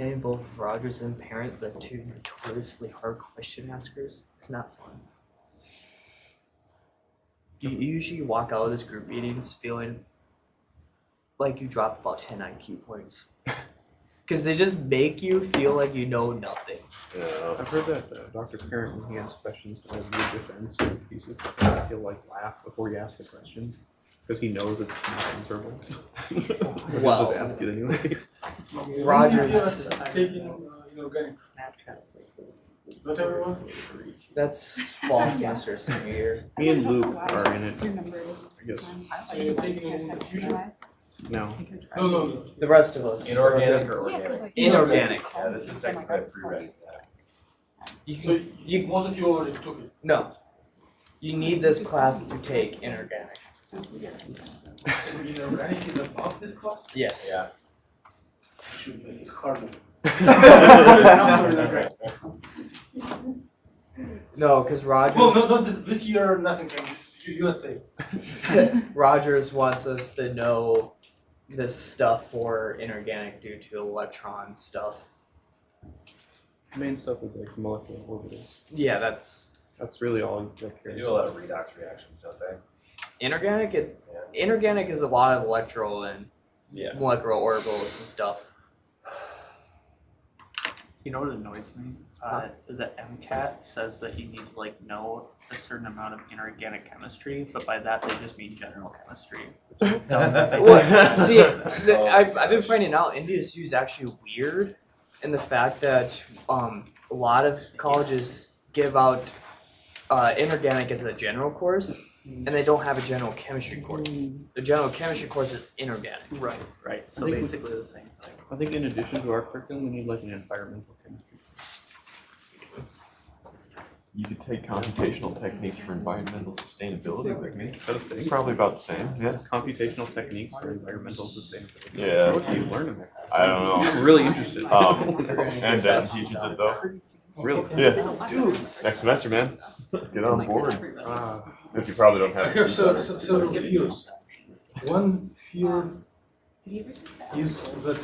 And both Rogers and Parent, the two notoriously hard question askers, it's not fun. You usually walk out of this group meetings feeling like you dropped about 10 IQ points. Because they just make you feel like you know nothing. Yeah. I've heard that Dr. Parent, when he asks questions to like read defense, he'll like laugh before he asks the question because he knows it's not answerable. Well, he'll just ask it anyway. Rogers. Taking organic Snapchat. not everyone. That's fall semester senior year. Me and Luke are in it. Your number is I guess. So you're taking it in the future? No. No. The rest of us. Inorganic or Yeah, organic? 'cause, like, Inorganic. Yeah, this is technically pre-read. So most of you already took it. No. You need this class to take inorganic. So inorganic is above this class? Yes. Yeah. Should make it harder. No, because Rogers. Well, not this year. Nothing can. USA. Rogers wants us to know this stuff for inorganic due to electron stuff. The main stuff is like molecular orbitals. Yeah, that's That's really all that They cares. do a lot of redox reactions, don't they? inorganic. Yeah. Inorganic is a lot of electro and Yeah. molecular orbitals and stuff. You know what annoys me? The MCAT says that you need to like know a certain amount of inorganic chemistry, but by that they just mean general chemistry. What? See, I've been finding out NDSU is actually weird in the fact that a lot of colleges give out inorganic as a general course, and they don't have a general chemistry course. The general chemistry course is inorganic. Right. So I think we- basically the same thing. I think in addition to our curriculum, we need like an environmental chemistry. You could take computational techniques for environmental sustainability with me. It's probably about the same, yeah. Computational techniques for environmental sustainability. Yeah. What do you learn in there? I don't know. I'm really interested. And Ben teaches it though. Really? Yeah. Dude, next semester, man. Get on board. Except you probably don't have I have to. several fears. One fear is that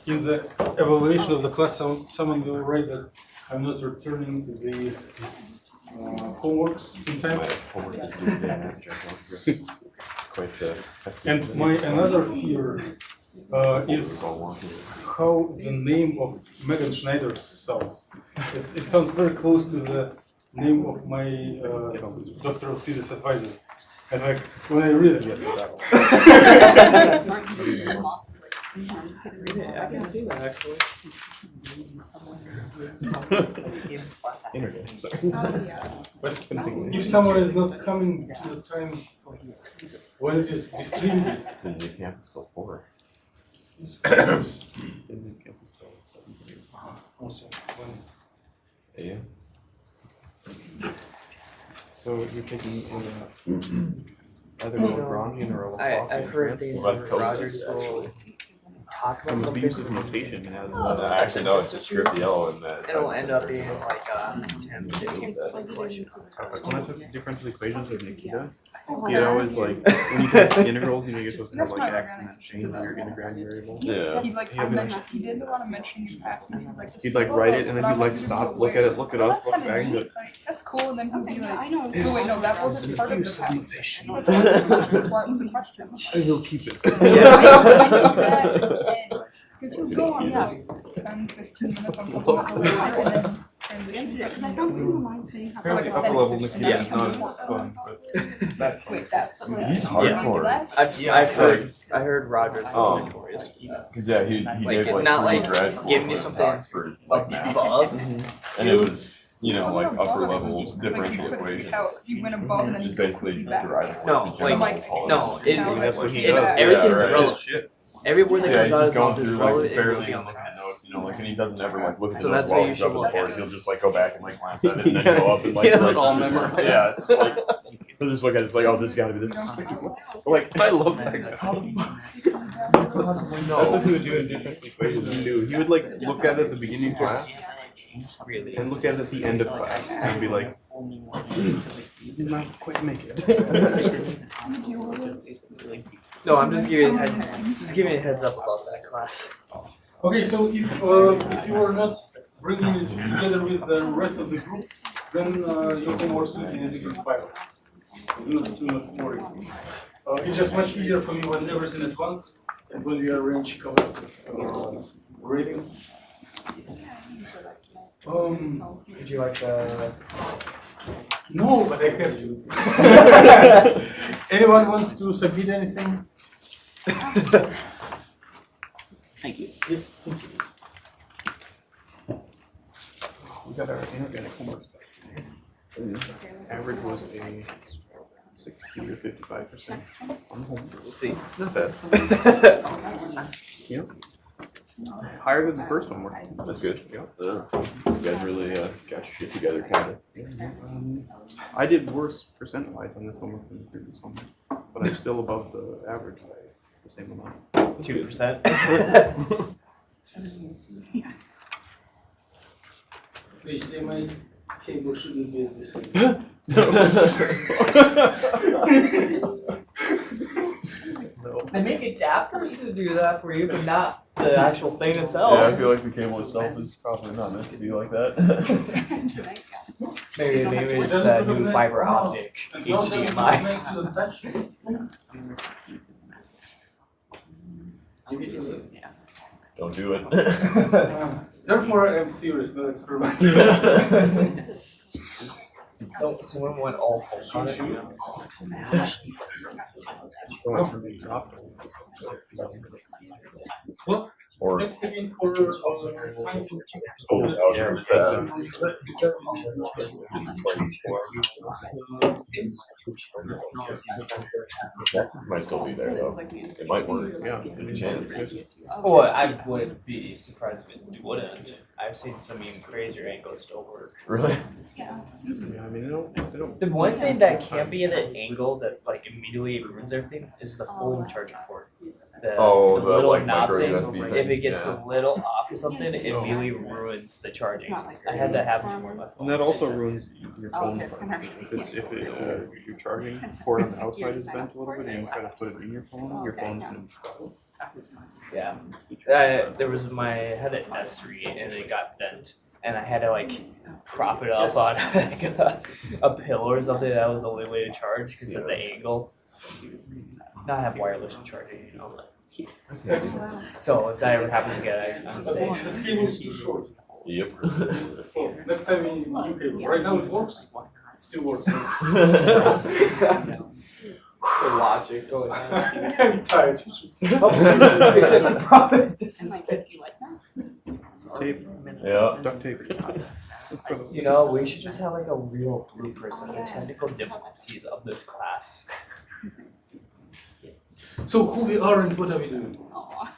in the evaluation of the class, someone will write that I'm not returning the homeworks in time. My homework is due in after I go through. Quite And my another fear is how the name of Megan Schneider sounds. It sounds very close to the name of my doctoral thesis advisor. And like when I read it, Yeah, I can see that actually. but if someone is not coming to the time when it is distributed, Didn't leave campus till 4. also when Yeah. So you're taking either a Lagrangian or a I've Laplacian heard things Well, where I've Rogers will talk about From something. abusive notation has Actually, no, it's just script yellow and that. It'll end up being like 10, 15 question. when I took differential equations with Nikita, he always like when you take integrals, you're supposed to have like x and then change your integrand variable. Yeah. He's like, he did a lot of mentioning in class, and he's like, this He'd is like what write was, it and then but he'd I like wanted to stop, be look at it, look at aware. us, look That's back, and kinda go, neat, like, that's cool, and then he'd be like, I know. oh wait, no, that wasn't part of the passage. That's why it was a question. I will keep it. Because he would go on for like 10, 15 minutes on something that was hard, and then transition. Because I found something online saying how. For like a Upper level sentence, and Nikita then is not becomes as more- fun, but Wait, that's. He's hardcore. I heard Rogers is Oh. notorious. Cause yeah, he Like, gave like not 3 like, grad give me course something talks for like math. Above. And it was, you know, like It wasn't upper above, level it was just, differential like, you couldn't equations. pick out, 'cause you went above and then Just you basically couldn't back. deriving No, what the general like, policy no, is. it- that's what he Yeah. does. Everything's right. relevant. Shit. Every word that Yeah, comes he's out of just his going mouth is through like relevant and will barely be on on the the test. notes, you know, like, and he doesn't ever like look at So the notes that's how while you he's should up at look the at board. it. He'll just like go back and like glance at it and then go up and like. He has it correct all the memorized. difference. Yeah, it's just like, he'll just look at it, it's like, oh, this gotta be this. Like, I love that guy. How the fuck? possibly That's what he would do in differential equations. He knew. He would like look at it at the beginning of class Really. and look at it at the end of class and be like, did not quite make it. No, I'm just giving a heads up about that class. Okay, so if you are not bringing it together with the rest of the group, then your homework is in a different file. So do not worry. It's just much easier for me when everything at once and when we arrange collective grading. Would you like to? No, but I have to. Anyone wants to submit anything? Thank you. We got our inorganic homework. Average was a 60 or 55% on the homework. See. It's not bad. Yep. Higher than the first homework. That's good. Yep. You guys really got your shit together, kind of. I did worse percent-wise on this homework than the previous homework, but I'm still above the average by the same amount. 2%. HDMI cable shouldn't be at this way. They make adapters to do that for you, but not the actual thing itself. Yeah, I feel like the cable itself is probably not meant to be like that. Maybe it's a new fiber optic HDMI. Don't do it. Therefore, I am theorist, not experiment. So someone went all full on it. What? Or Let's again for time to might still be there though. It might work. Yeah. There's a chance. Well, I wouldn't be surprised if it wouldn't. I've seen some even crazier angles still work. Really? Yeah, I mean, they don't. The one thing that can't be at an angle that like immediately ruins everything is the full charging port. The little like knob micro thing, USB if thing. it gets Yeah. a little off or something, it immediately ruins the charging. I had that happen to one of my phones. And that also ruins your phone. it's part. gonna- If your charging port on the outside is bent a little bit and you try to put it in your phone phone's gonna. Yeah. There was I had an S3 and it got bent. And I had to like prop it up on like a pillow or something. That was the only way to charge because of the angle. Not have wireless charging, you know. So if that ever happens again, I'm safe. This cable is too short. Yep. So next time we need new cable. Right now it works. It still works. The logic going on. I'm tired. Except the problem is And like, just, you like that? Tape, Yeah. duct tape. you know, we should just have like a real blueprint of the technical difficulties of this class. So who we are and what are we doing? Aw.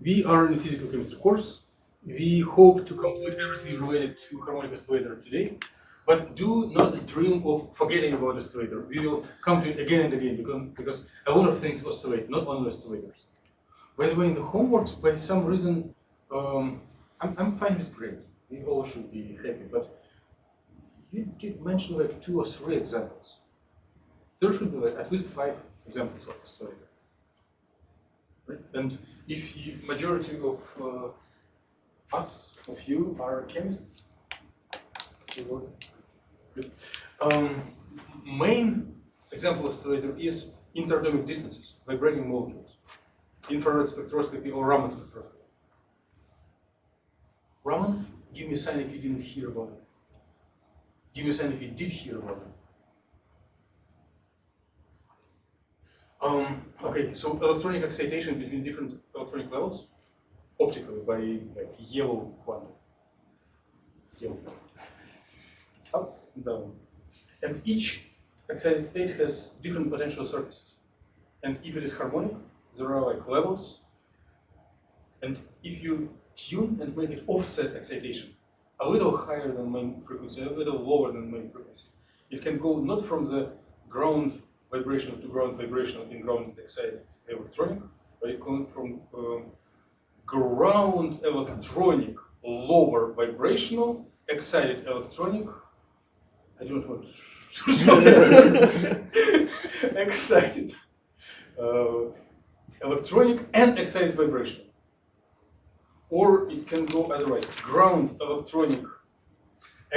We are in a physical chemistry course. We hope to complete everything related to harmonic oscillator today, but do not dream of forgetting about oscillator. We will come to it again and again because a lot of things oscillate, not only oscillators. By the way, in the homeworks, by some reason, I'm fine with grades. We all should be happy, but you did mention like 2 or 3 examples. There should be like at least 5 examples of oscillator. Right? And if you, majority of of you are chemists, still working. Good. Main example of oscillator is interatomic distances, vibrating molecules, infrared spectroscopy or Raman spectroscopy. Raman, give me a sign if you didn't hear about it. Give me a sign if you did hear about it. Okay, so electronic excitation between different electronic levels, optically by like yellow quantum. Yellow. Up, down. And each excited state has different potential surfaces. And if it is harmonic, there are like levels. And if you tune and make it offset excitation, a little higher than main frequency, a little lower than main frequency, it can go not from the ground vibrational to ground vibrational in ground excited electronic, but it comes from ground electronic lower vibrational excited electronic. I don't want to excited electronic and excited vibrational. or it can go otherwise. Ground electronic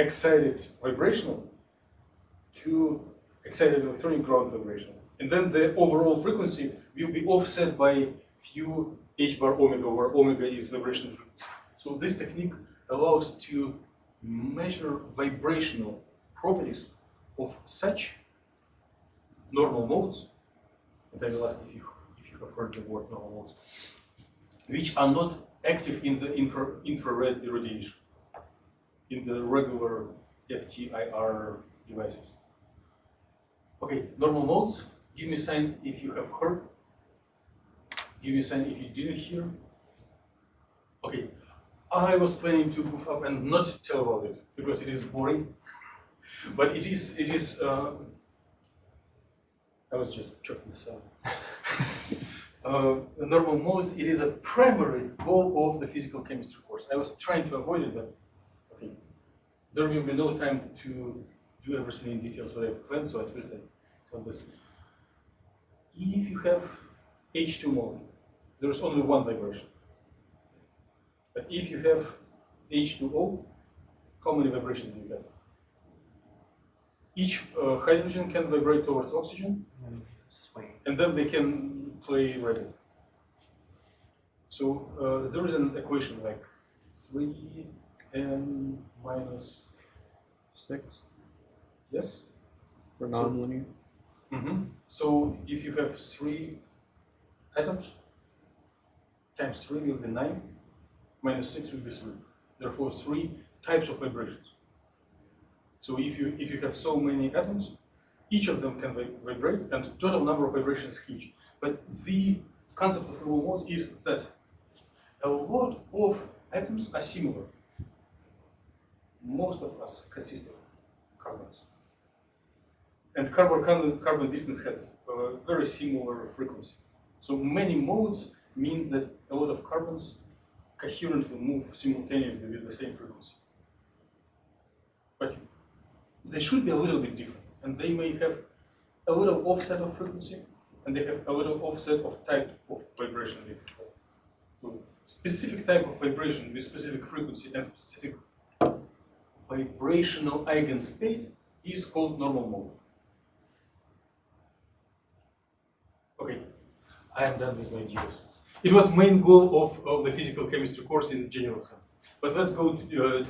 excited vibrational to excited electronic ground vibrational. And then the overall frequency will be offset by few h bar omega, where omega is vibrational frequency. So this technique allows to measure vibrational properties of such normal modes, and I will ask if you have heard the word normal modes, which are not active in the infrared irradiation, in the regular FTIR devices. Okay, normal modes, give me a sign if you have heard, give me a sign if you didn't hear. Okay, I was planning to goof up and not tell about it, because it is boring, but it is, I was just choking myself. Normal modes, it is a primary goal of the physical chemistry course. I was trying to avoid it, but okay, there will be no time to do everything in details what I've planned, so at least I tell this. If you have H2 mode, there's only one vibration. But if you have H2O, how many vibrations do you have? Each hydrogen can vibrate towards oxygen, Swing. and then they can play rabbit. So there is an equation like 3n minus 6 yes. for nonlinear. So if you have 3 atoms, times 3 will be 9, minus 6 will be 3. Therefore, 3 types of vibrations. So if you have so many atoms, each of them can vibrate, and total number of vibrations is huge. But the concept of normal modes is that a lot of atoms are similar. Most of us consist of carbons. And carbon distance has a very similar frequency. So many modes mean that a lot of carbons coherently move simultaneously with the same frequency. But they should be a little bit different, and they may have a little offset of frequency, and they have a little offset of type of vibration. So specific type of vibration with specific frequency and specific vibrational eigenstate is called normal mode. Okay, I am done with my details. It was main goal of the physical chemistry course in general sense. But let's go to,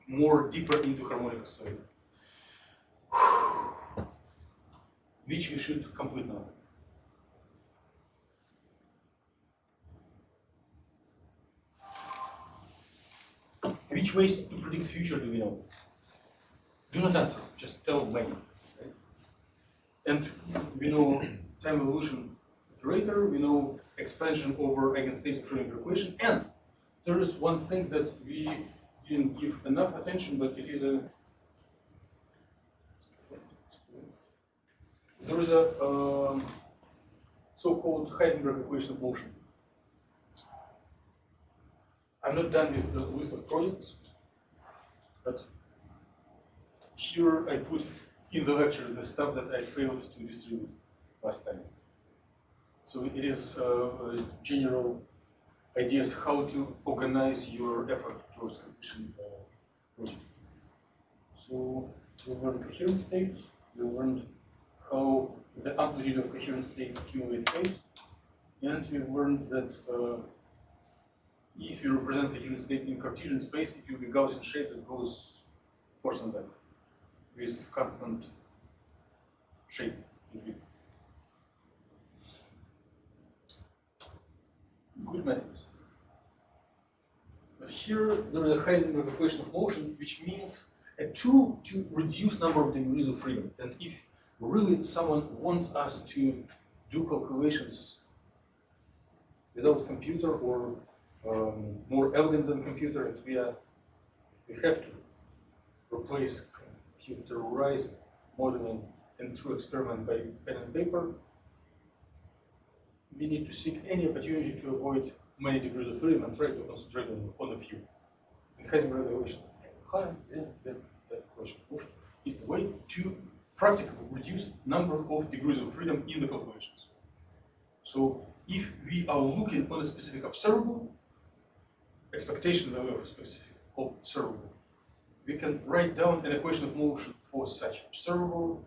more deeper into harmonic oscillator, which we should complete now. Which ways to predict future do we know? Do not answer, just tell many. Okay? And we know time evolution operator, we know expansion over eigenstate of Schrödinger equation, and there is one thing that we didn't give enough attention, but it is there is a so-called Heisenberg equation of motion. I'm not done with the list of projects, but here I put in the lecture the stuff that I failed to distribute last time. So it is general ideas how to organize your effort towards completion project. So we learned coherent states, we learned how the amplitude of coherent state accumulate phase, and we learned that if you represent the unit state in Cartesian space, it will be Gaussian shape that goes forth and back with constant shape in width. Good methods. But here there is a Heisenberg equation of motion, which means a tool to reduce number of degrees of freedom. And if really someone wants us to do calculations without computer or more elegant than computer, and we have to replace computerized modeling and true experiment by pen and paper, we need to seek any opportunity to avoid many degrees of freedom and try to concentrate on a few. And Heisenberg equation, that equation is the way to practically reduce number of degrees of freedom in the calculations. So if we are looking on a specific observable, expectation value of specific observable. We can write down an equation of motion for such observable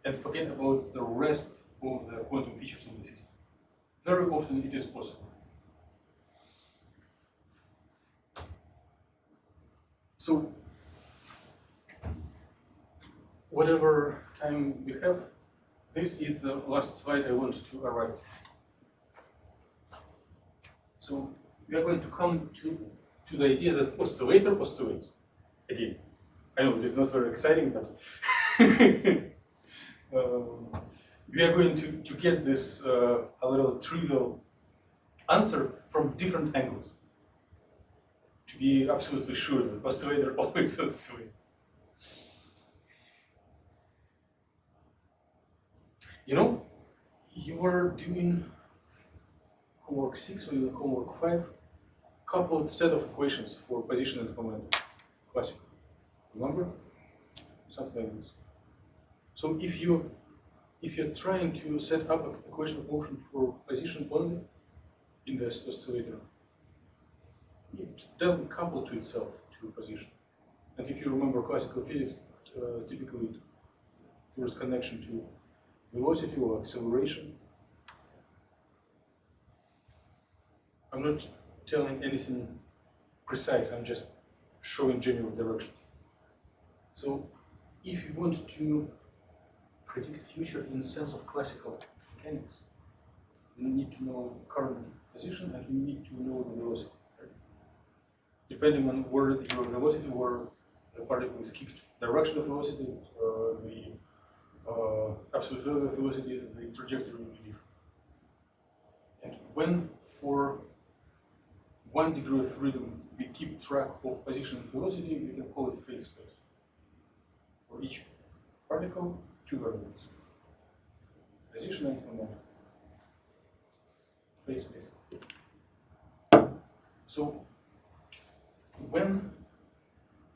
and forget about the rest of the quantum features of the system. Very often it is possible. So, whatever time we have, this is the last slide I want to arrive at. So, we are going to come to the idea that oscillator oscillates. Again, I know it is not very exciting, but we are going to get this a little trivial answer from different angles to be absolutely sure that oscillator always oscillates. You know, you were doing homework 6 or even homework 5, coupled set of equations for position and momentum, classical. Remember? Something like this. So if you're trying to set up an equation of motion for position only in this oscillator, it doesn't couple to itself to a position. And if you remember classical physics, typically there is connection to velocity or acceleration. I'm not telling anything precise, I'm just showing general directions. So if you want to predict future in sense of classical mechanics, you need to know current position and you need to know the velocity. Right? Depending on where your velocity, where the particle is kicked, direction of velocity, the absolute value of velocity, the trajectory will be different. And when for 1 degree of freedom we keep track of position and velocity, we can call it phase space. For each particle, 2 variables. Position and momentum. Phase space. So when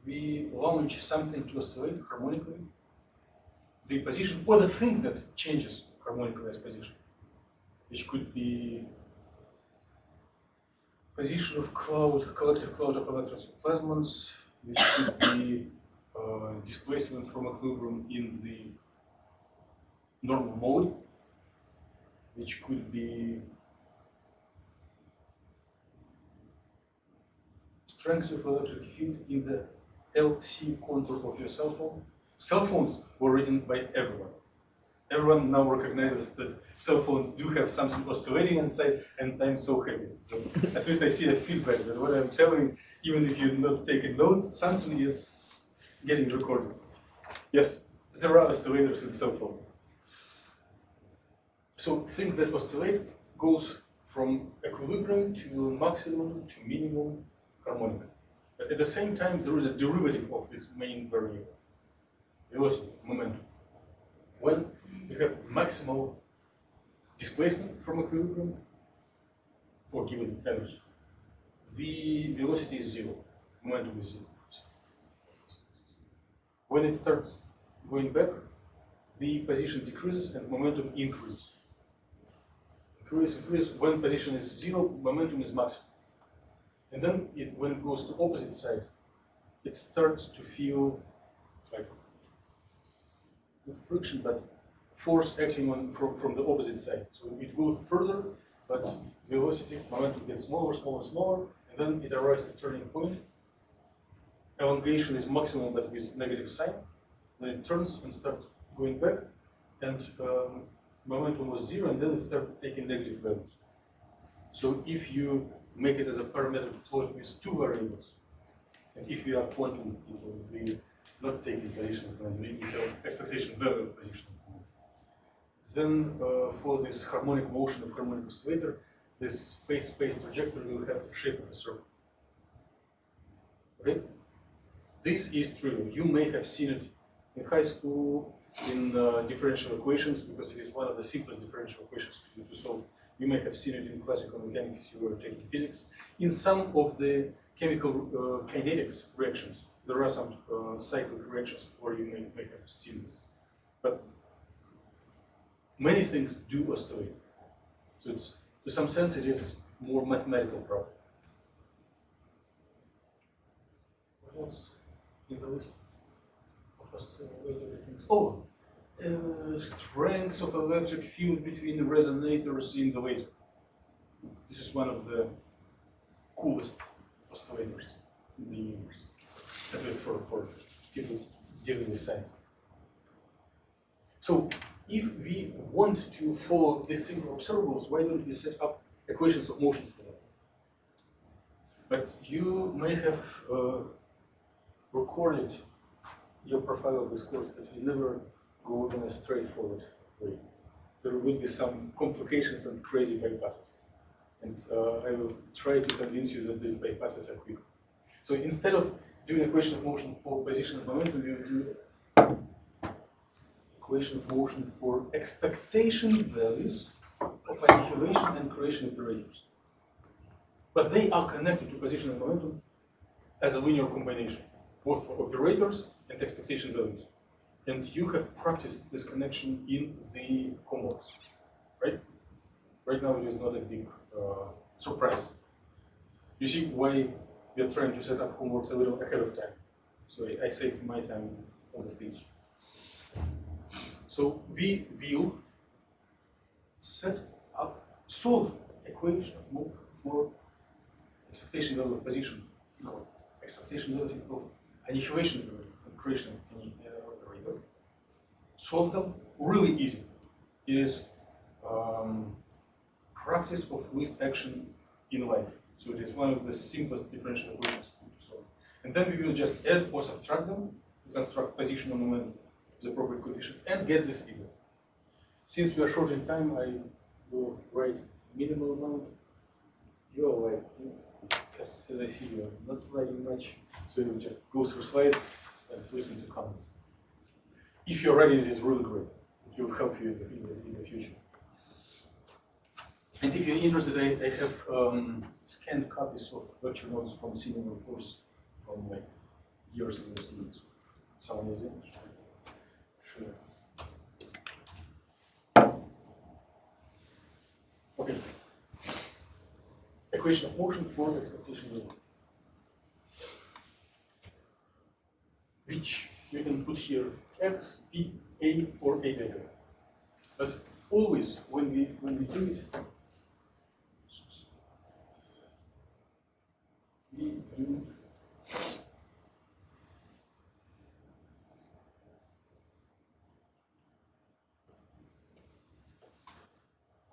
we launch something to oscillate harmonically, the position or the thing that changes harmonically as position, which could be position of cloud, collective cloud of electrons or plasmons, which could be displacement from equilibrium in the normal mode, which could be strength of electric field in the LC contour of your cell phone. Cell phones were written by everyone. Everyone now recognizes that cell phones do have something oscillating inside, and I'm so happy. So at least I see a feedback that what I'm telling, even if you're not taking notes, something is getting recorded. Yes, there are oscillators in cell phones. So things that oscillate goes from equilibrium to maximum to minimum harmonic. But at the same time, there is a derivative of this main variable, velocity, momentum. When you have maximal displacement from equilibrium for given energy, the velocity is 0, momentum is 0. When it starts going back, the position decreases and momentum increases. Increase. When position is 0, momentum is maximum. And then when it goes to opposite side, it starts to feel like not friction, but force acting on from the opposite side. So it goes further, but velocity, momentum gets smaller, and then it arrives at turning point. Elongation is maximum, but with negative sign. Then it turns and starts going back, and momentum was 0, and then it starts taking negative values. So if you make it as a parametric plot with 2 variables, and if you are quantum, it will be not taking position, we tell expectation value of position. Then for this harmonic motion of harmonic oscillator, this phase space trajectory will have shape of a circle. Okay? This is trivial. You may have seen it in high school in differential equations, because it is one of the simplest differential equations to solve. You may have seen it in classical mechanics if you were taking physics. In some of the chemical kinetics reactions, there are some cyclic reactions where you may have seen this. But many things do oscillate. So it's, to some sense, it is more mathematical problem. what's in the list of oscillator things? Oh, strengths of electric field between the resonators in the laser. This is one of the coolest oscillators in the universe, at least for people dealing with science. So if we want to follow these simple observables, why don't we set up equations of motions for them? But you may have recorded your profile of this course that we never go in a straightforward way. There will be some complications and crazy bypasses. And I will try to convince you that these bypasses are quick. So instead of doing equation of motion for position and momentum, we will do equation of motion for expectation values of annihilation and creation operators. But they are connected to position and momentum as a linear combination, both for operators and expectation values. And you have practiced this connection in the homeworks, right? Right now it is not a big surprise. You see why we are trying to set up homeworks a little ahead of time. So I saved my time on the stage. So we will set up, solve equation for expectation value of position, no, expectation value of annihilation and creation of any operator. Solve them really easy. It is practice of least action in life. So it is one of the simplest differential equations to solve. And then we will just add or subtract them to construct position or momentum with appropriate coefficients and get this figure. Since we are short in time, I will write minimal amount. You are like, as I see, you are not writing much, so you will just go through slides and listen to comments. If you're writing, it is really great. It will help you in the future. And if you're interested, I have scanned copies of lecture notes from similar course from like years ago students. Someone is in? Sure. Okay. Equation of motion for expectation value, which we can put here x, b, a, or a data. But always when we do it, we do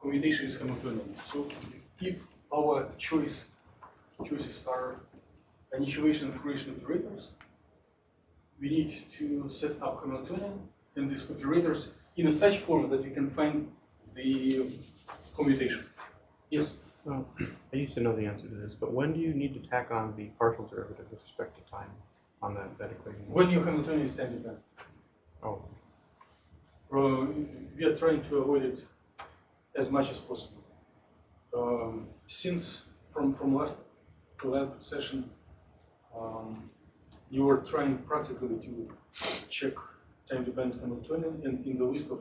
commutation is Hamiltonian. So if our choices are annihilation and creation operators, we need to set up Hamiltonian and these operators in a such form that we can find the commutation. Yes? Well, I used to know the answer to this, but when do you need to tack on the partial derivative with respect to time on that equation? When your Hamiltonian is time dependent. Oh. We are trying to avoid it as much as possible. Since from last lab session, you were trying practically to check time-dependent Hamiltonian, and in the list of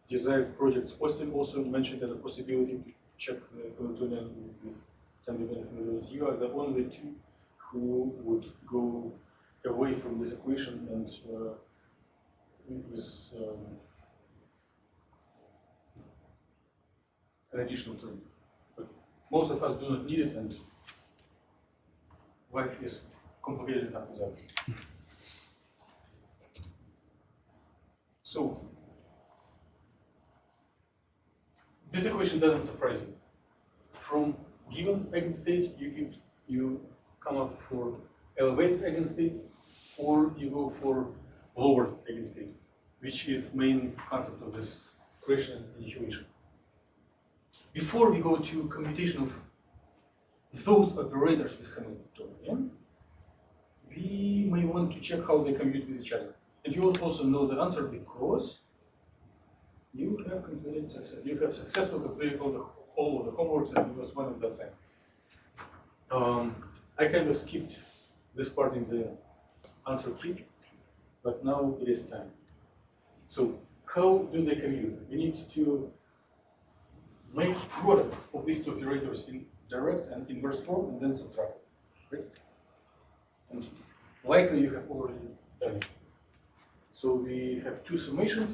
desired projects, Austin also mentioned as a possibility to check the Hamiltonian with time-dependent Hamiltonians. You are the only two who would go away from this equation and with an additional term. But most of us do not need it, and life is complicated enough without it. So, this equation doesn't surprise you. From given eigenstate, you come up for elevated eigenstate, or you go for lowered eigenstate, which is the main concept of this equation and annihilation. Before we go to computation of those operators with Hamiltonian, we may want to check how they commute with each other. And you will also know the answer because you have completed success. You have successfully completed all of the homeworks, and it was one of the assignments. I kind of skipped this part in the answer key, but now it is time. So how do they commute? We need to make product of these two operators in direct and inverse form, and then subtract. Right? And likely you have already done it. So we have two summations,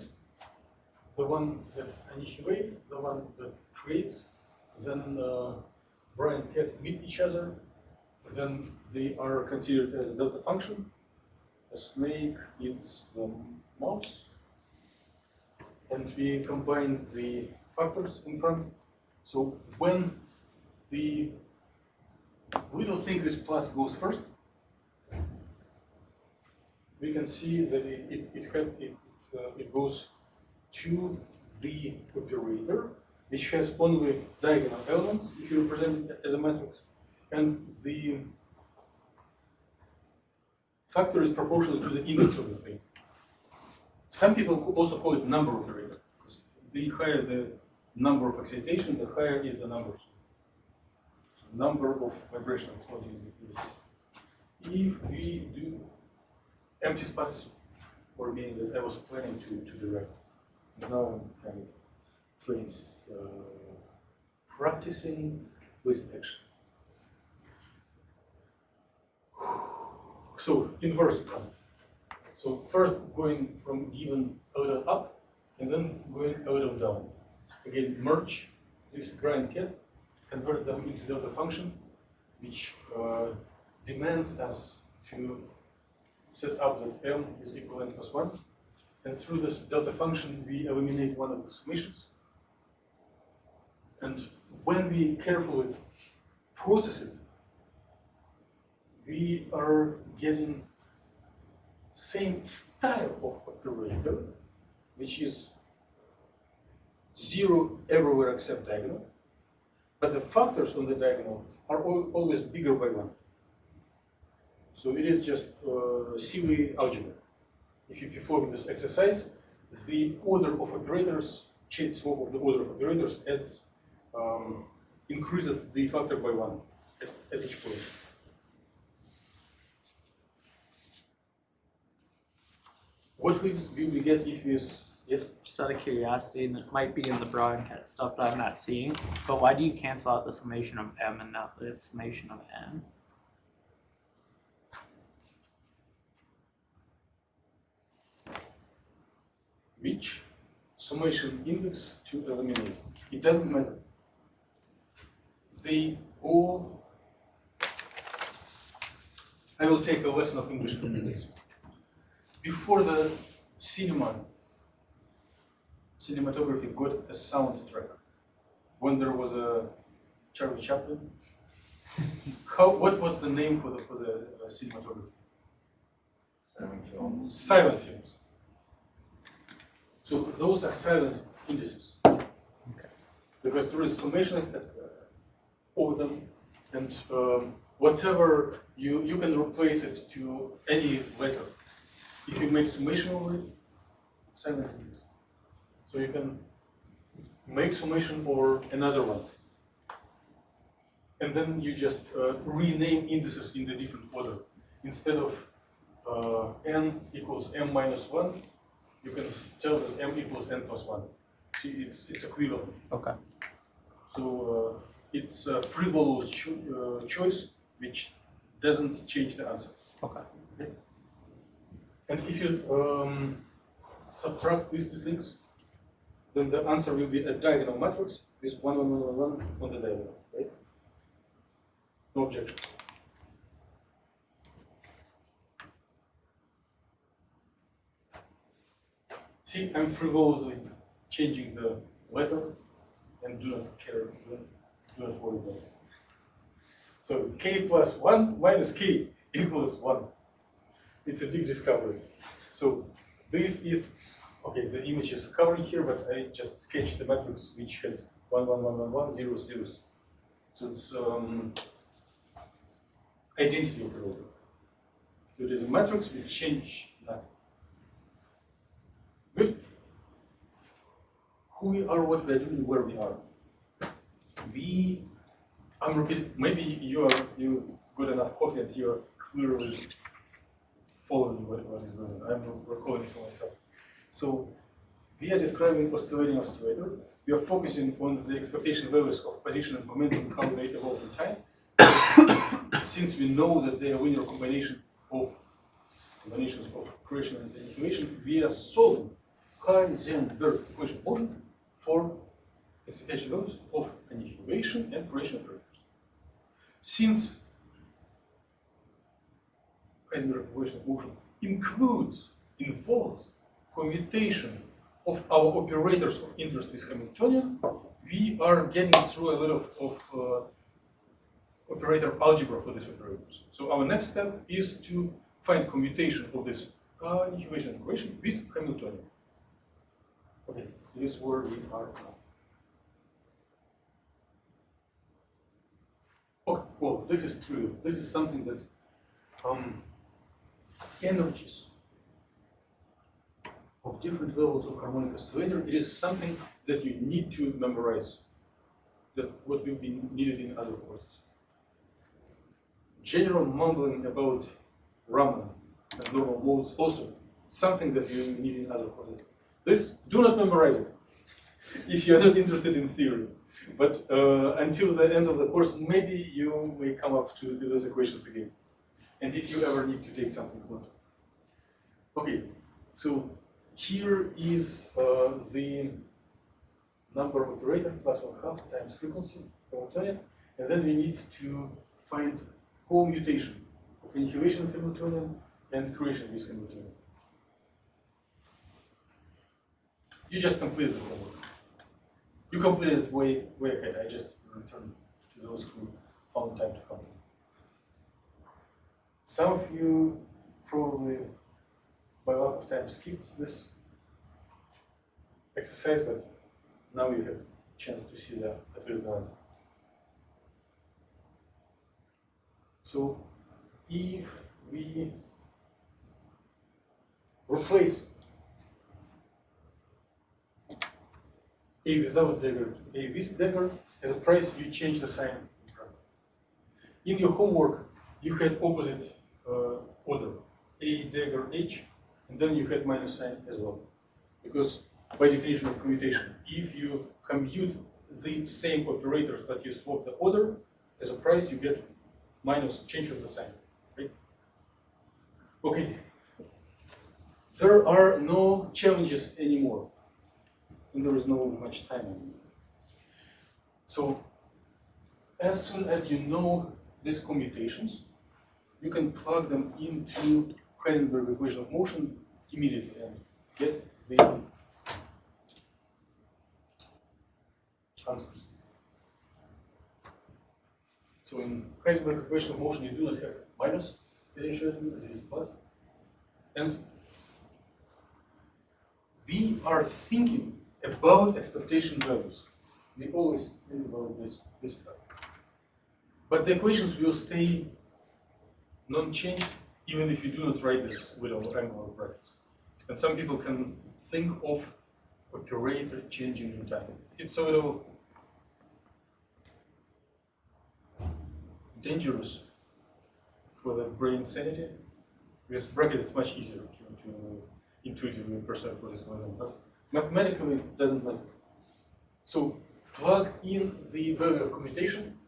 the one that annihilate, the one that creates, then Bra and Cat meet each other, then they are considered as a delta function. A snake eats the mouse, and we combine the factors in front. So when the little thing with plus goes first, we can see that it goes to the operator, which has only diagonal elements, if you represent it as a matrix, and the factor is proportional to the index of the thing. Some people also call it number operator, because the higher the number of excitation, the higher is the numbers. So number of vibrational quantity in the system. If we do empty spots, or meaning that I was planning to direct, now I'm kind of practicing with action. So inverse time. So first going from given out of up, and then going out of down. Again, merge this Bra and Cat, convert them into delta function, which demands us to set up that m is equal n plus 1. And through this delta function, we eliminate one of the summations. And when we carefully process it, we are getting same style of operator, which is 0 everywhere except diagonal, but the factors on the diagonal are always bigger by 1. So it is just silly algebra. If you perform this exercise, the order of operators, change swap of the order of operators adds, increases the factor by 1 at each point. What will we get if we use, yes? Just out of curiosity, and it might be in the Bra and Cat stuff that I'm not seeing, but why do you cancel out the summation of m and not the summation of n? Which summation index to eliminate? It doesn't matter. They all, I will take a lesson of English from this. Before the cinematography got a soundtrack, when there was a Charlie Chaplin, what was the name for the cinematography? Silent films. So those are silent indices. Okay. Because there is summation over them, and whatever you can replace it to any letter. If you make summation over it, silent index. So you can make summation over another one. And then you just rename indices in the different order. Instead of n equals m minus 1, you can tell that m equals n plus 1. See, it's equivalent. Okay. So it's a frivolous choice which doesn't change the answer. Okay. And if you subtract these two things, then the answer will be a diagonal matrix with 1, 1, 1, 1, 1 on the diagonal, right? No objection. See, I'm frivolously changing the letter and do not care, do not worry about it. So k plus 1 minus k equals 1. It's a big discovery. So this is, okay, the image is covering here, but I just sketched the matrix which has 1, 1, 1, 1, 1, 0, 0s. So it's identity operator. So it is a matrix which change nothing. Good. Who we are, what we are doing, where we are. I'm repeating, maybe you got enough coffee and you're clearly following what is going on. I'm recalling it for myself. So we are describing oscillating oscillator. We are focusing on the expectation values of position and momentum, how they evolve in time. Since we know that they are linear combination of combinations of creation and annihilation, we are solving Heisenberg equation of motion for expectation values of annihilation and creation operators. Since Heisenberg equation of motion involves commutation of our operators of interest with Hamiltonian, we are getting through a lot of operator algebra for these operators. So our next step is to find commutation of this annihilation equation with Hamiltonian. Okay, this is where we are now. Okay, well, this is true. This is something that energies of different levels of harmonic oscillator, it is something that you need to memorize, that what will be needed in other courses. General mumbling about Raman and normal modes also something that you need in other courses. This, do not memorize it if you are not interested in theory. But until the end of the course, maybe you may come up to these equations again. And if you ever need to take something more. Okay, so here is the number of operator plus 1/2 times frequency Hamiltonian, and then we need to find co-mutation of annihilation of Hamiltonian and creation with Hamiltonian. You just completed the homework. You completed it way ahead. I just returned to those who found time to complete. Some of you probably, by lack of time, skipped this exercise, but now you have a chance to see the answer. So, if we replace A without dagger to A with dagger, as a price, you change the sign. In your homework, you had opposite order, A dagger H, and then you had minus sign as well. Because by definition of commutation, if you compute the same operators but you swap the order, as a price, you get minus change of the sign. Right? Okay. There are no challenges anymore. And there is no much time anymore. So, as soon as you know these commutations, you can plug them into Heisenberg equation of motion immediately and get the answers. So in Heisenberg equation of motion, you do not have minus potentiality, it is plus. And we are thinking about expectation values. We always think about this stuff. But the equations will stay non-changed even if you do not write this with angular brackets. And some people can think of operator changing in time. It's a little dangerous for the brain sanity. With bracket, it's much easier to intuitively perceive what is going on. But mathematically, it doesn't matter. So plug in the value of commutation,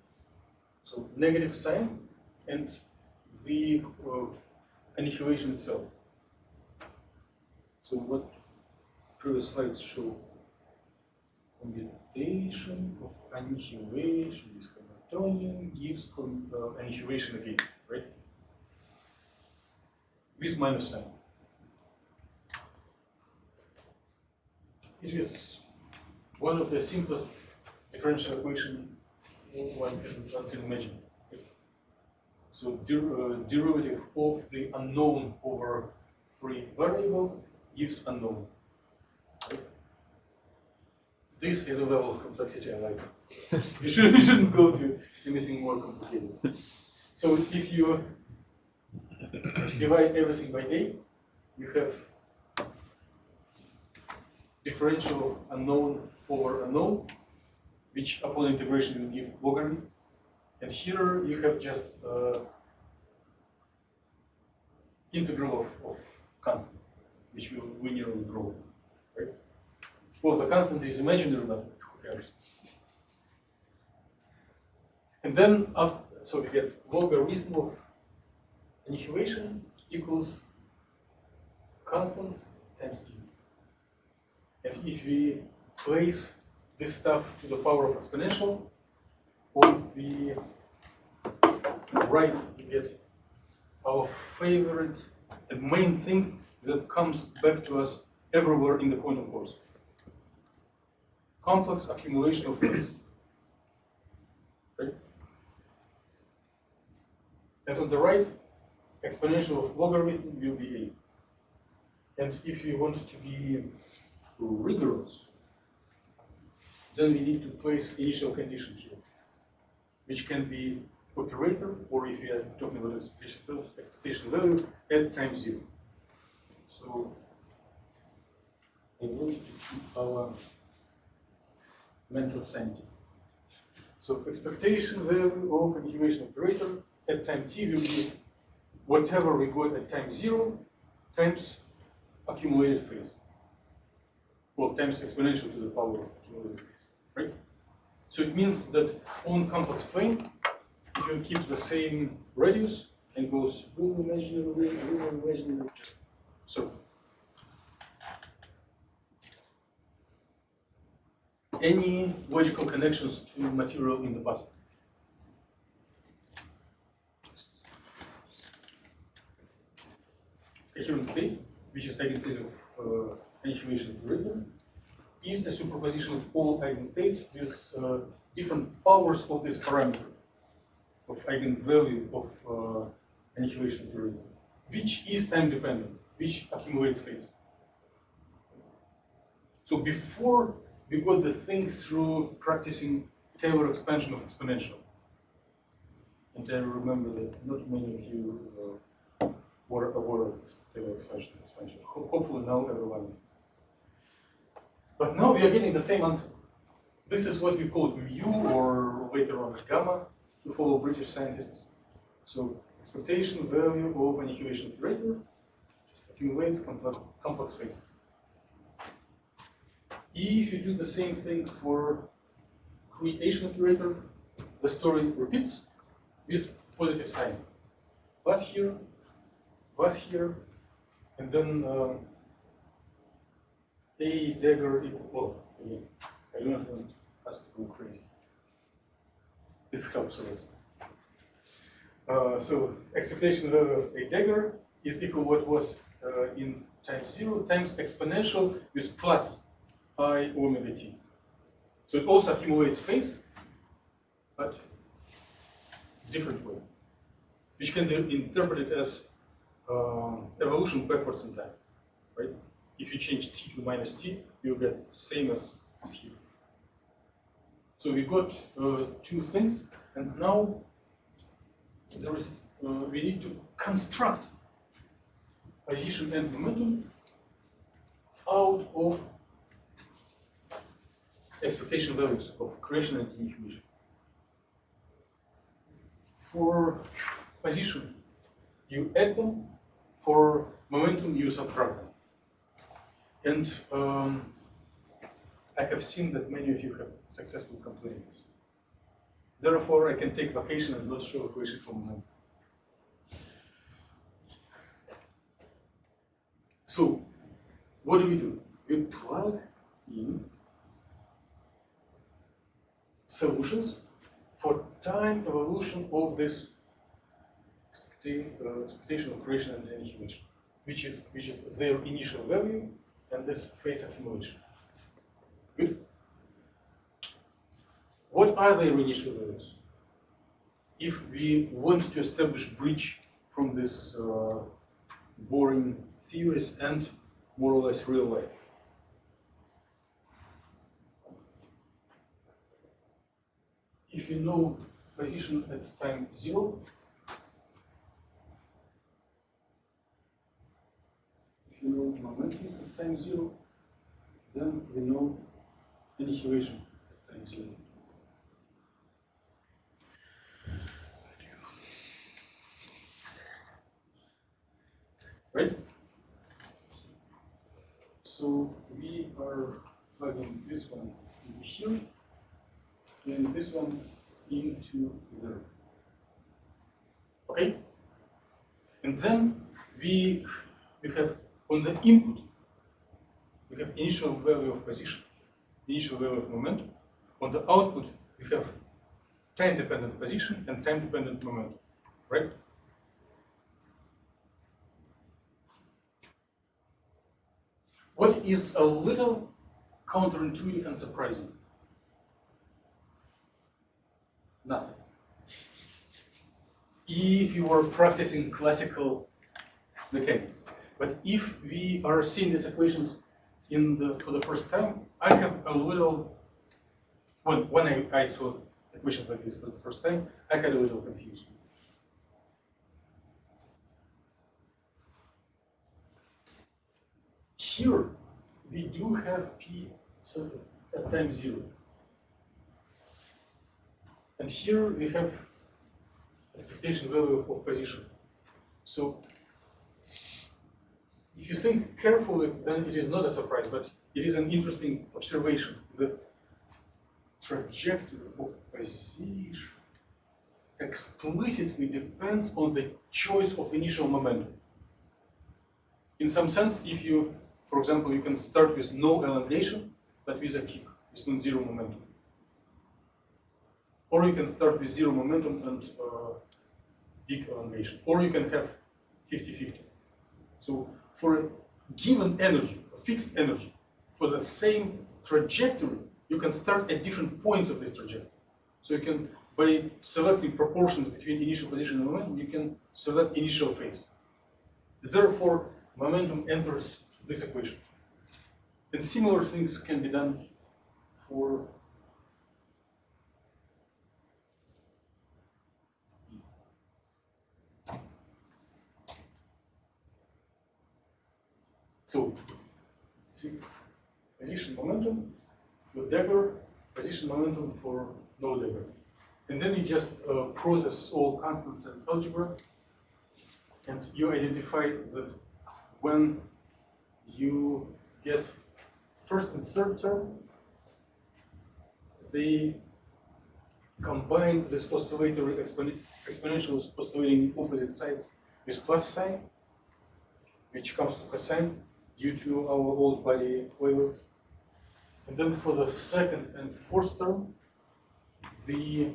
so negative sign, and the annihilation itself. So what previous slides show? Commutation of annihilation with Hamiltonian gives annihilation again, right? With minus sign. It is one of the simplest differential equations one can imagine. So derivative of the unknown over free variable gives unknown. Right? This is a level of complexity I like. You shouldn't go to anything more complicated. So if you divide everything by A, you have differential unknown over unknown, which upon integration will give logarithm. And here you have just integral of constant, which will linearly grow. Right? Well, the constant is imaginary, but who cares? And then, so we get logarithm of annihilation equals constant times t. And if we place this stuff to the power of exponential, on the right we get our favorite, the main thing that comes back to us everywhere in the quantum course. Complex accumulation of phase. Right? And on the right, exponential of logarithm will be a. And if you want to be rigorous, then we need to place initial condition here, which can be operator, or if you are talking about expectation value, at time 0. So I want to keep our mental sanity. So expectation value of integration operator at time t will be whatever we got at time 0 times accumulated phase. Well, times exponential to the power of accumulated phase, right? So it means that on complex plane, if you keep the same radius and goes real imaginary, just so. Any logical connections to material in the past? Coherent state, which is eigenstate of annihilation operator, is a superposition of all eigenstates with different powers of this parameter of eigenvalue of annihilation operator, which is time dependent, which accumulates phase. So before we got the thing through practicing Taylor expansion of exponential. And I remember that not many of you were aware of this Taylor expansion. Hopefully now everyone is. But now we are getting the same answer. This is what we call mu, or later on gamma, to follow British scientists. So expectation value of annihilation operator just accumulates complex phase. If you do the same thing for creation operator, the story repeats with positive sign. Plus here, and then a dagger equal, well, again, I do not want us to go crazy. This helps a lot. So expectation value of a dagger is equal what was in times 0 times exponential with plus I omega t. So it also accumulates phase, but different way, which can be interpreted as evolution backwards in time, right? If you change t to minus t, you'll get the same as here. So we got two things, and now there is we need to construct position and momentum out of expectation values of creation and annihilation. For position, you add them. For momentum, you subtract them. And I have seen that many of you have successfully completed this. Therefore, I can take vacation and not show equation for momentum. So, what do? We plug in solutions for time evolution of this expectation of creation and annihilation, which is their initial value and this phase accumulation. Good. What are their initial values? If we want to establish bridge from this boring theories and more or less real life. If you know position at time 0, if you know momentum at time 0, then we know annihilation at time 0. Right? So we are plugging this one into here, and this one into there. Okay? And then we have On the input, we have initial value of position, initial value of momentum. On the output, we have time-dependent position and time-dependent momentum, right? What is a little counterintuitive and surprising? Nothing. If you are practicing classical mechanics, but if we are seeing these equations for the first time, I have a little, when I saw equations like this for the first time, I had a little confusion. Here, we do have P at time 0. And here we have expectation value of position. So if you think carefully, then it is not a surprise, but it is an interesting observation that trajectory of position explicitly depends on the choice of initial momentum. In some sense, if you, for example, you can start with no elongation, but with a kick, with non-zero momentum. Or you can start with 0 momentum and big elongation. Or you can have 50-50. So for a given energy, a fixed energy, for the same trajectory, you can start at different points of this trajectory. So you can, by selecting proportions between initial position and momentum, you can select initial phase. Therefore, momentum enters this equation. And similar things can be done for so, see, position momentum for dagger, position momentum for no dagger. And then you just process all constants in algebra, and you identify that when you get first and third term, they combine this oscillatory exponential oscillating opposite sides with plus sign, which comes to cosine due to our old body Euler. And then for the second and fourth term, the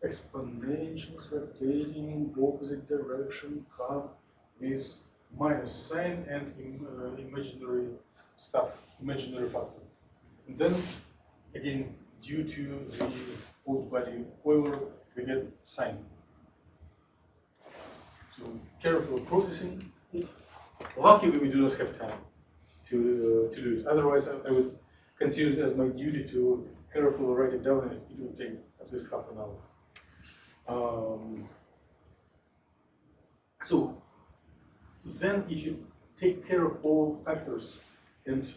exponentials rotating in opposite direction come with minus sign and imaginary stuff, imaginary factor. And then, again, due to the old body Euler, we get sign. So careful processing. Luckily, we do not have time to do it. Otherwise, I would consider it as my duty to carefully write it down, and it would take at least half an hour. So then, if you take care of all factors and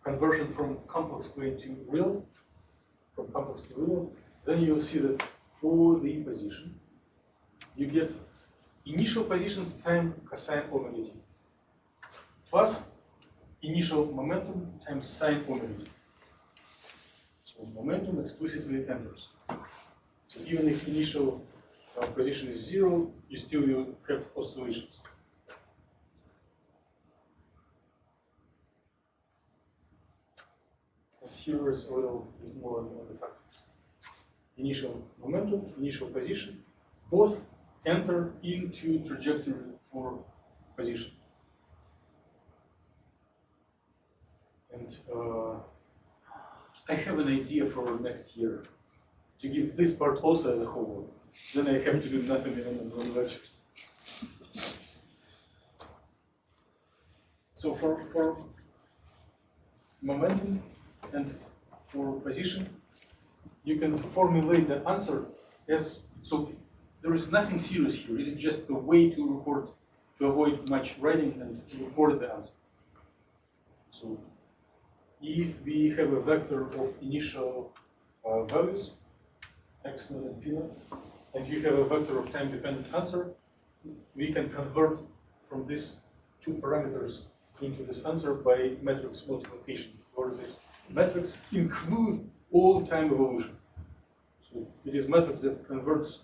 conversion from complex plane to real, then you'll see that for the position, you get initial positions times cosine omega t plus initial momentum times sine omega t. So momentum explicitly enters. So even if initial position is 0, you still will have oscillations. And here is a little bit more on the factors. Initial momentum, initial position, both enter into trajectory for position. And I have an idea for next year to give this part also as a homework. Then I have to do nothing in the lectures. So for momentum and for position, you can formulate the answer as, so there is nothing serious here. It is just a way to record, to avoid much writing and to record the answer. So if we have a vector of initial values, x naught and p naught, and you have a vector of time-dependent answer, we can convert from these two parameters into this answer by matrix multiplication, or this matrix include all time evolution. So it is matrix that converts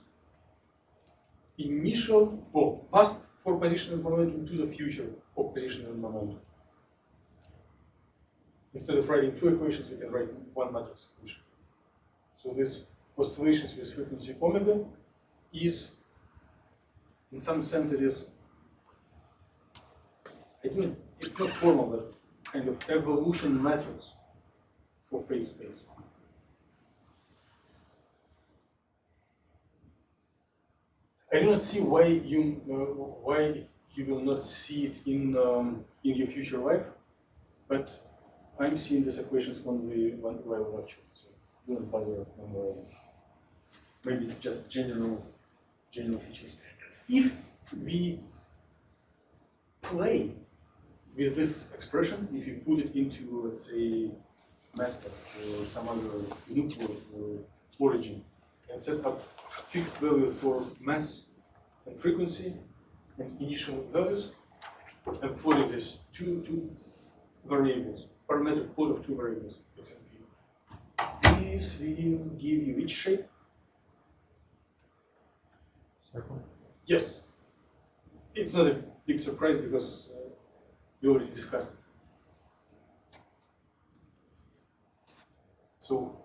initial, or past for position and momentum to the future of position and momentum. Instead of writing two equations, we can write one matrix equation. So this oscillations with frequency omega is, in some sense, it is, it's not formal, but kind of evolution matrix for phase space. I do not see why you will not see it in your future life, but I'm seeing these equations while watching, so don't bother memorizing. Maybe just general features. If we play with this expression, if you put it into, let's say, MATLAB or some other nuclear origin, and set up fixed value for mass and frequency and initial values, and plot it as two variables, parametric plot of two variables, x and p. This will give you which shape? Circle. Yes. It's not a big surprise because we already discussed it. So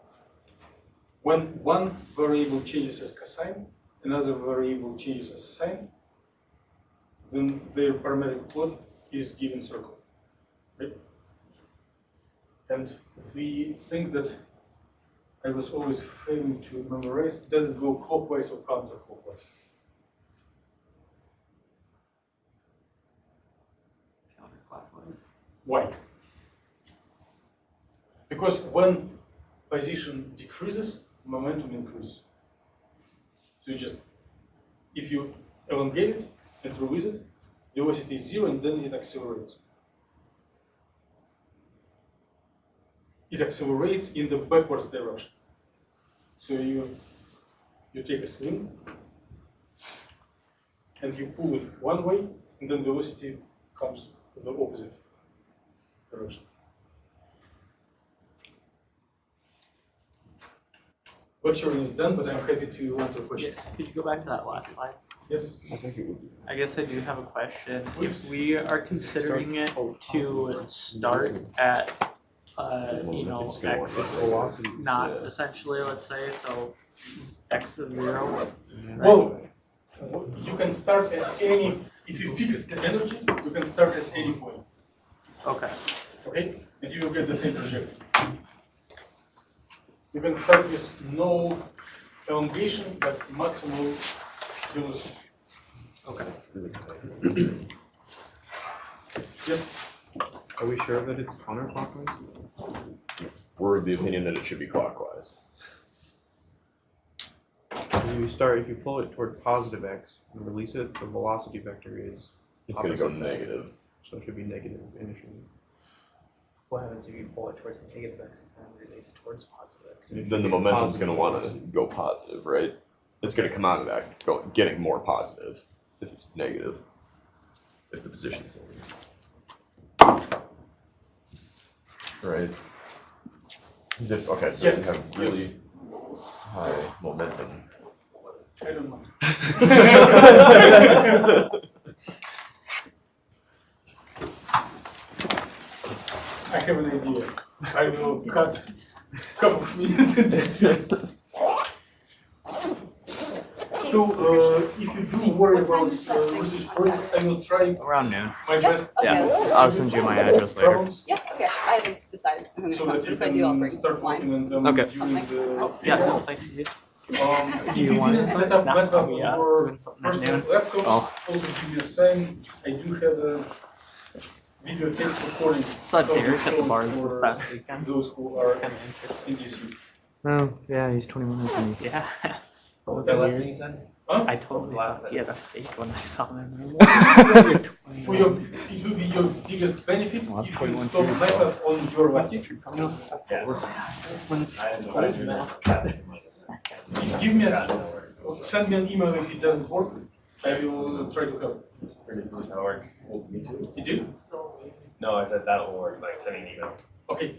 when one variable changes as cosine, another variable changes as sine, then their parametric plot is given circle, right? And we think that I was always failing to memorize, does it go clockwise or counterclockwise? Counterclockwise. Why? Because when position decreases, momentum increases. So you just, if you elongate it and release it, velocity is zero and then it accelerates. It accelerates in the backwards direction. So you take a sling and you pull it one way, and then velocity comes to the opposite direction. Lecturing is done, but I'm happy to answer questions. Could you go back to that last slide? Yes? I think it would be. I guess I do have a question. If we are considering it to start at, you know, x Velocity. not essentially, let's say, so x of 0. Well, you can start at any, if you fix the energy, you can start at any point, Okay. okay? And you will get the same trajectory. You can start with no elongation, but maximal velocity. Okay. Yes? Are we sure that it's counterclockwise? We're of the opinion that it should be clockwise. If you pull it toward positive x and release it, the velocity vector is It's going to go opposite. negative. So it should be negative initially. What happens if you pull it towards the negative x and then release it towards positive x? Then the momentum's going to want to go positive, right? It's going to come out of that getting more positive if it's negative. If the position's negative. Right? As if, okay, so Yes. you have really high momentum. I don't know. I have an idea. I will cut a couple of minutes in that. So, if you do worry about research projects, I will try Around noon. my Yep, best. okay. Yeah, I'll send you my address later. Problems, Yeah, okay, I haven't decided if I'm gonna so come, that but you if I do, I'll can bring start wine. working on them Okay. during the. Yeah, no, thank you. If Do you you want didn't set up not MATLAB tell on me your doing something at personal noon? laptop, Oh. also give me a sign. I do have a video tape recording. Saw Derek at the bars this for past weekend. those who are Kind of interesting. in DC. Oh, yeah, he's 21, isn't he? Yeah. What was that that last weird? thing you said? Huh? I totally Last thought he had a fake when I saw him. For your, it will be your biggest benefit Well, I'm if you 21 install too, MATLAB on your laptop. Yes. I have no idea. Give me send me an email if it doesn't work. I will try to help. That'll work. Me too. You did? No, I said that'll work, like sending an email. Okay.